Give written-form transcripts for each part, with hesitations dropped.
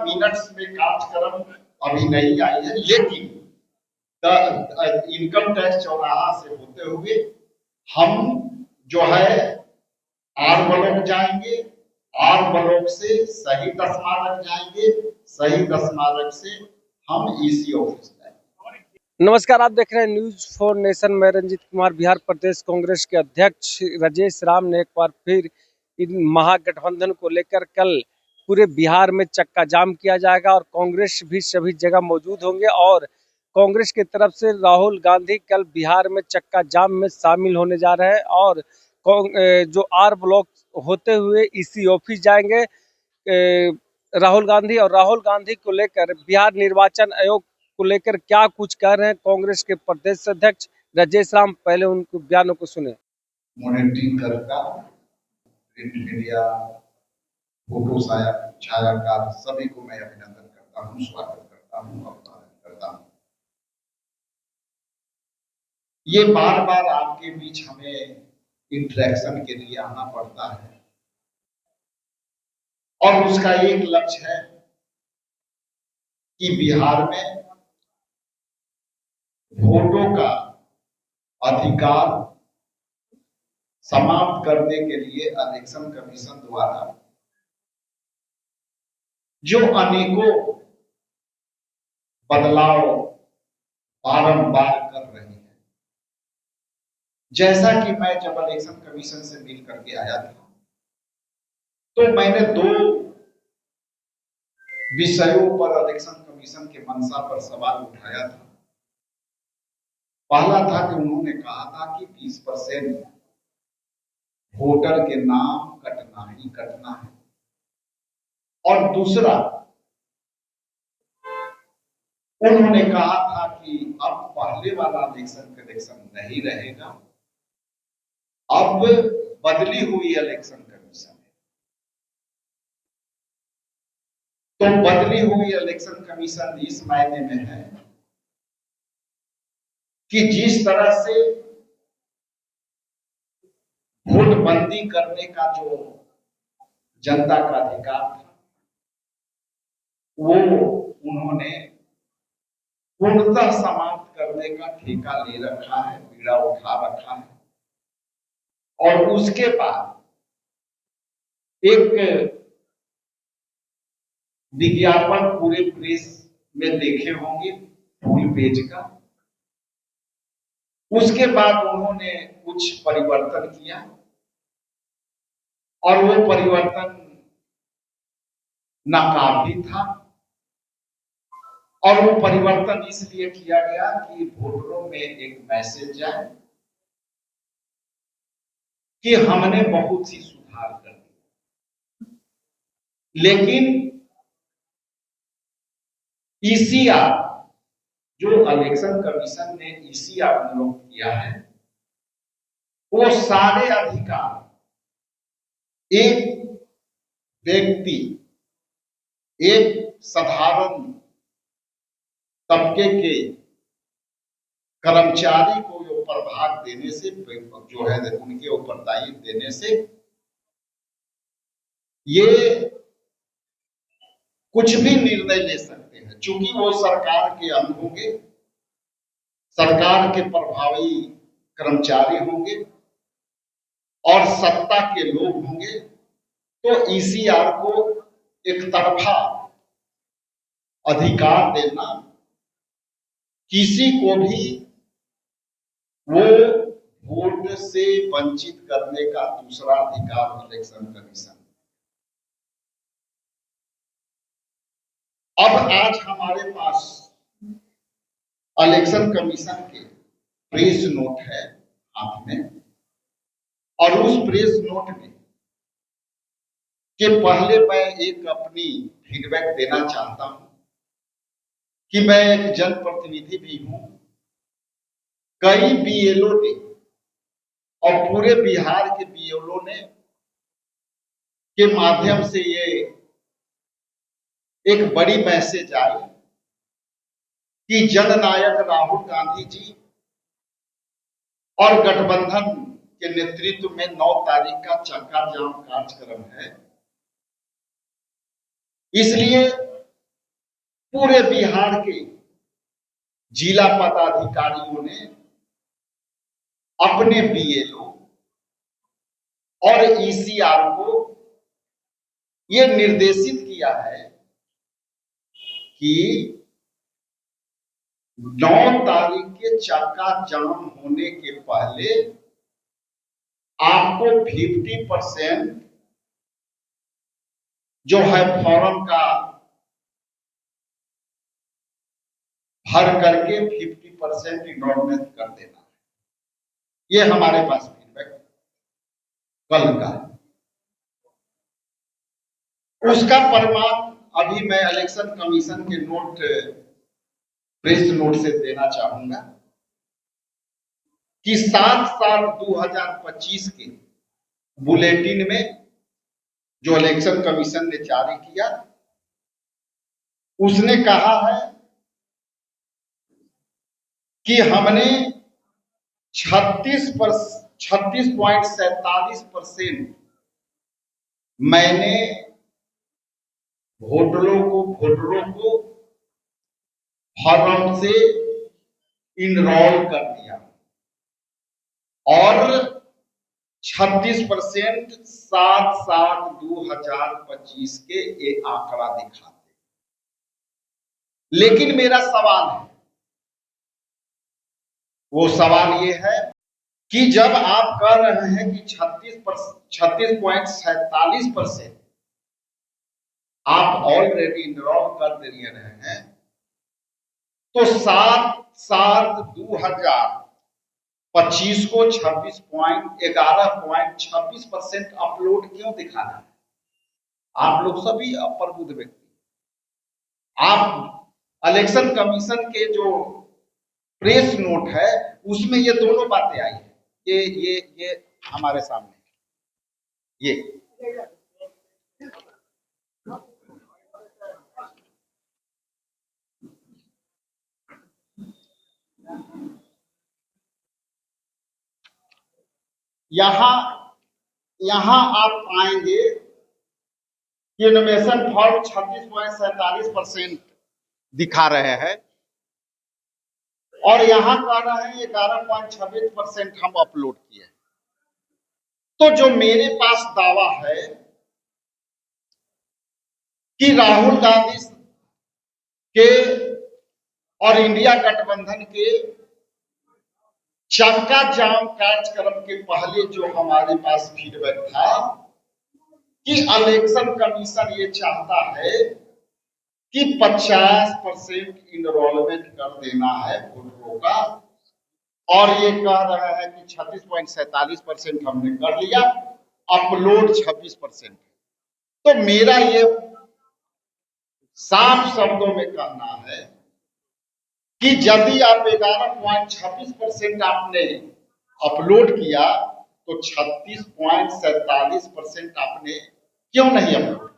Minutes में कार्यक्रम अभी नहीं आई है, लेकिन इनकम टैक्स चौराहा से होते हुए हम जो है आर ब्लॉक जाएंगे, आर ब्लॉक से शहीद स्मारक जाएंगे, शहीद स्मारक से हम ईसी ऑफिस जाएंगे। नमस्कार, आप देख रहे हैं न्यूज फॉर नेशन में रंजीत कुमार। बिहार प्रदेश कांग्रेस के अध्यक्ष राजेश राम ने एक बार फिर इन महागठबंधन को लेकर कल पूरे बिहार में चक्का जाम किया जाएगा और कांग्रेस भी सभी जगह मौजूद होंगे और कांग्रेस की तरफ से राहुल गांधी कल बिहार में चक्का जाम में शामिल होने जा रहे हैं और जो आर ब्लॉक होते हुए ईसी ऑफिस जाएंगे राहुल गांधी। और राहुल गांधी को लेकर बिहार निर्वाचन आयोग को लेकर क्या कुछ कह रहे हैं कांग्रेस के प्रदेश अध्यक्ष राजेश राम, पहले उनके बयानों को सुने। मॉनिटरिंग करता प्रिंट मीडिया, फोटो छायाकार सभी को मैं अभिनंदन करता हूँ, स्वागत करता हूँ, अभिवादन करता हूँ। ये बार बार आपके बीच हमें इंटरेक्शन के लिए आना पड़ता है और उसका एक लक्ष्य है कि बिहार में वोटों का अधिकार समाप्त करने के लिए इलेक्शन कमीशन द्वारा जो अनेकों बदलाव बारंबार कर रही है। जैसा कि मैं जब इलेक्शन कमीशन से मिल करके आया था तो मैंने दो विषयों पर इलेक्शन कमीशन के मंशा पर सवाल उठाया था। पहला था कि उन्होंने कहा था कि 20% वोटर के नाम कटना ही कटना है, और दूसरा उन्होंने कहा था कि अब पहले वाला इलेक्शन नहीं रहेगा, अब बदली हुई इलेक्शन कमीशन है। तो बदली हुई इलेक्शन कमीशन इस मायने में है कि जिस तरह से वोट बंदी करने का जो जनता का अधिकार था वो उन्होंने पूर्णतः समाप्त करने का ठेका ले रखा है, बीड़ा उठा रखा है। और उसके बाद एक विज्ञापन पूरे प्रेस में देखे होंगे फुल पेज का, उसके बाद उन्होंने कुछ परिवर्तन किया और वो परिवर्तन नाकाफी था। और वो परिवर्तन इसलिए किया गया कि वोटरों में एक मैसेज जाए कि हमने बहुत ही सुधार कर दिया। लेकिन ईसीआर जो इलेक्शन कमीशन ने ईसीआर नियुक्त किया है वो सारे अधिकार एक व्यक्ति, एक साधारण तबके के कर्मचारी को जो प्रभाग देने से, जो है उनके ऊपर दायित्व देने से ये कुछ भी निर्णय ले सकते हैं। चूंकि वो सरकार के अंग होंगे, सरकार के प्रभावी कर्मचारी होंगे और सत्ता के लोग होंगे, तो ईसीआर को एक तरफा अधिकार देना, किसी को भी वो वोट से वंचित करने का दूसरा अधिकार इलेक्शन कमीशन। अब आज हमारे पास इलेक्शन कमीशन के प्रेस नोट है हाथ में, और उस प्रेस नोट में के पहले मैं एक अपनी फीडबैक देना चाहता हूं कि मैं एक जनप्रतिनिधि भी हूं। कई बीएलओ ने और पूरे बिहार के बीएलओ ने के माध्यम से ये एक बड़ी मैसेज आई कि जननायक राहुल गांधी जी और गठबंधन के नेतृत्व में 9 तारीख का चक्का जाम कार्यक्रम है, इसलिए पूरे बिहार के जिला पदाधिकारियों ने अपने बीएलओ और ईसीआर को यह निर्देशित किया है कि 9 तारीख के चक्का जाम होने के पहले आपको 50% जो है फॉर्म का भर करके 50% इनरोलमेंट कर देना है। ये हमारे पास फीडबैक कल का है। उसका प्रमाण अभी मैं इलेक्शन कमीशन के प्रेस नोट से देना चाहूंगा कि 7/7/2025 के बुलेटिन में जो इलेक्शन कमीशन ने जारी किया, उसने कहा है कि हमने 36.47% मैंने वोटरों को फॉर्म से इनरोल कर दिया और 36% 7/7/2025 के ये आंकड़ा दिखाते। लेकिन मेरा सवाल है, वो सवाल ये है कि जब आप कह रहे हैं कि 36.47% आप ऑलरेडी इनरोल कर दे रहे हैं, तो 7/7/2025 को 11.26% अपलोड क्यों दिखाना है? आप लोग सभी अप्रबुद्ध व्यक्ति, आप इलेक्शन कमीशन के जो प्रेस नोट है उसमें ये दोनों बातें आई है। ये हमारे सामने ये यहां आप पाएंगे कि इनोवेशन फॉर्म 36.47% दिखा रहे हैं और यहां कह रहे हैं 11.26% हम अपलोड किए। तो जो मेरे पास दावा है कि राहुल गांधी के और इंडिया गठबंधन के चक्का जाम कार्यक्रम के पहले जो हमारे पास फीडबैक था कि इलेक्शन कमीशन ये चाहता है कि 50% इनरोलमेंट कर देना है वोटरों का, और ये कह रहा है कि 36.47% हमने कर लिया, अपलोड 26%। तो मेरा ये साफ शब्दों में कहना है कि यदि आप 11.26% आपने अपलोड किया तो 36.47% आपने क्यों नहीं अपलोड किया?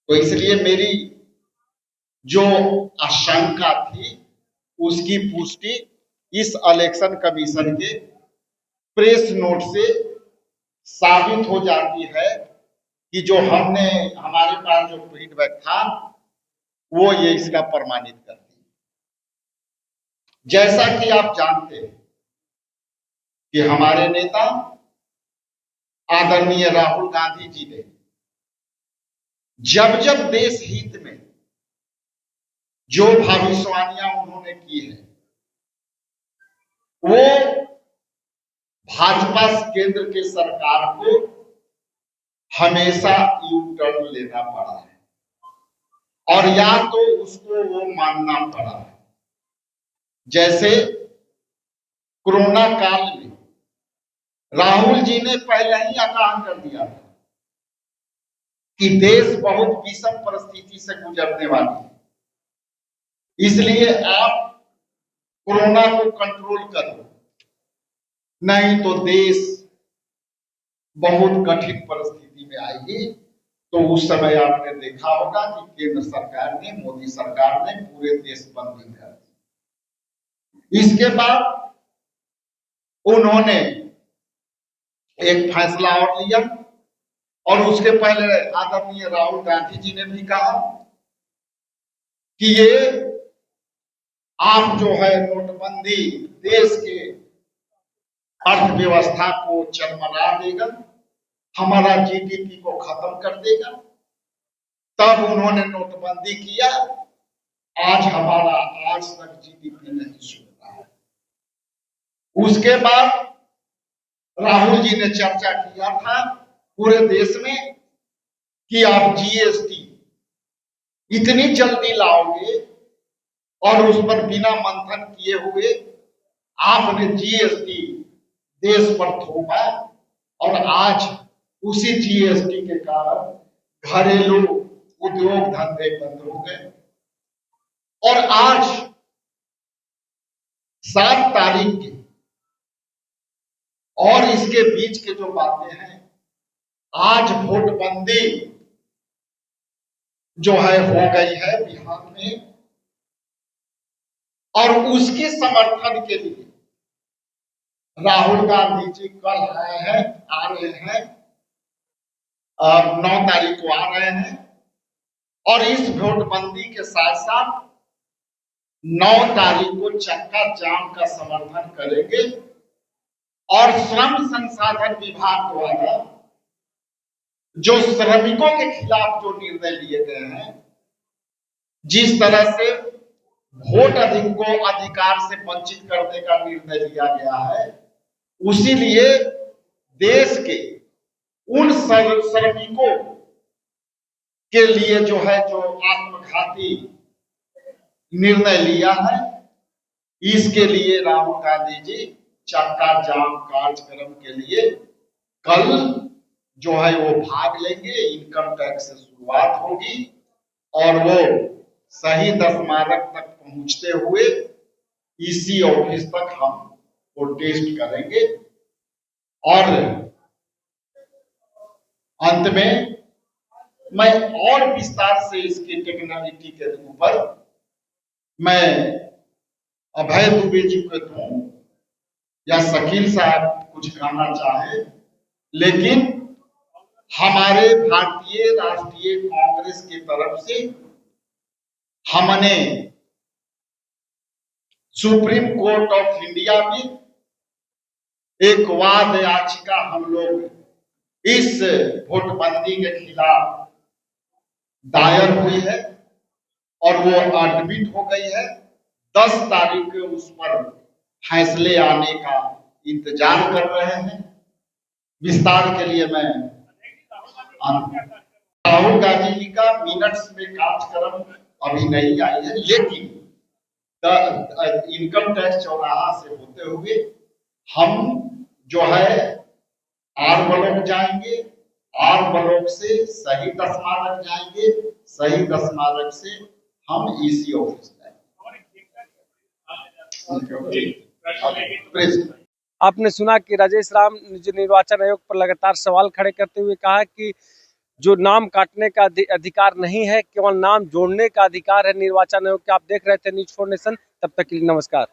तो इसलिए मेरी जो आशंका थी उसकी पुष्टि इस इलेक्शन कमीशन के प्रेस नोट से साबित हो जाती है कि जो हमारे पास जो फीडबैक था वो ये इसका प्रमाणित करती है। जैसा कि आप जानते हैं कि हमारे नेता आदरणीय राहुल गांधी जी ने जब जब देश हित में जो भविष्यवाणियां उन्होंने की है, वो भाजपा केंद्र के सरकार को हमेशा यू टर्न लेना पड़ा है और या तो उसको वो मानना पड़ा है। जैसे कोरोना काल में राहुल जी ने पहले ही आगाह कर दिया था कि देश बहुत विषम परिस्थिति से गुजरने वाली है, इसलिए आप कोरोना को कंट्रोल करो, नहीं तो देश बहुत कठिन परिस्थिति में आएगी। तो उस समय आपने देखा होगा कि केंद्र सरकार ने, मोदी सरकार ने पूरे देश बंदी कर दी। इसके बाद उन्होंने एक फैसला और लिया और उसके पहले आदरणीय राहुल गांधी जी ने भी कहा कि ये आप जो है नोटबंदी देश के अर्थव्यवस्था को चरमरा देगा, हमारा जीडीपी को खत्म कर देगा। तब उन्होंने नोटबंदी किया। आज हमारा आज तक जीडीपी नहीं सुध रहा है। उसके बाद राहुल जी ने चर्चा किया था पूरे देश में कि आप जीएसटी इतनी जल्दी लाओगे और उस पर बिना मंथन किए हुए आपने जीएसटी देश पर थोपा और आज उसी जीएसटी के कारण घरेलू उद्योग धंधे बंद हो गए। और आज 7 तारीख के और इसके बीच के जो बातें हैं, आज वोटबंदी जो है हो गई है बिहार में, और उसके समर्थन के लिए राहुल गांधी जी कल आ रहे हैं, 9 तारीख को आ रहे हैं और इस वोटबंदी के साथ साथ 9 तारीख को चक्का जाम का समर्थन करेंगे। और श्रम संसाधन विभाग द्वारा जो श्रमिकों के खिलाफ जो निर्णय लिए गए हैं, जिस तरह से वोट अधिकार से वंचित करने का निर्णय लिया गया है, उसी लिए देश के उन श्रमिकों के लिए जो है जो आत्मघाती निर्णय लिया है, इसके लिए राहुल गांधी जी चक्का जाम कार्यक्रम के लिए कल जो है वो भाग लेंगे। इनकम टैक्स से शुरुआत होगी और वो शहीद स्मारक तक पहुंचते हुए इसी ऑफिस तक हम प्रोटेस्ट करेंगे। और अंत में मैं और विस्तार से इसकी टेक्नोलॉजी के ऊपर मैं अभय दुबे जी को दूं या शकील साहब कुछ कहना चाहे, लेकिन हमारे भारतीय राष्ट्रीय कांग्रेस की तरफ से हमने सुप्रीम कोर्ट ऑफ इंडिया में एक वाद याचिका हम लोग इस वोटबंदी के खिलाफ दायर हुई है और वो एडमिट हो गई है। 10 तारीख को उस पर फैसले आने का इंतजार कर रहे हैं। विस्तार के लिए मैं राहुल गांधी जी का मिनट्स में कार्यक्रम अभी नहीं आई है, लेकिन इनकम टैक्स चौराहा से होते हुए हम जो है आर ब्लॉक जाएंगे, आर ब्लॉक से शहीद स्मारक जाएंगे, शहीद स्मारक से हम ईसी ऑफिस जाएंगे। आपने सुना कि राजेश राम जो निर्वाचन आयोग पर लगातार सवाल खड़े करते हुए कहा कि जो नाम काटने का अधिकार नहीं है, केवल नाम जोड़ने का अधिकार है निर्वाचन आयोग के। आप देख रहे थे न्यूज़ 4 नेशन। तब तक के लिए नमस्कार।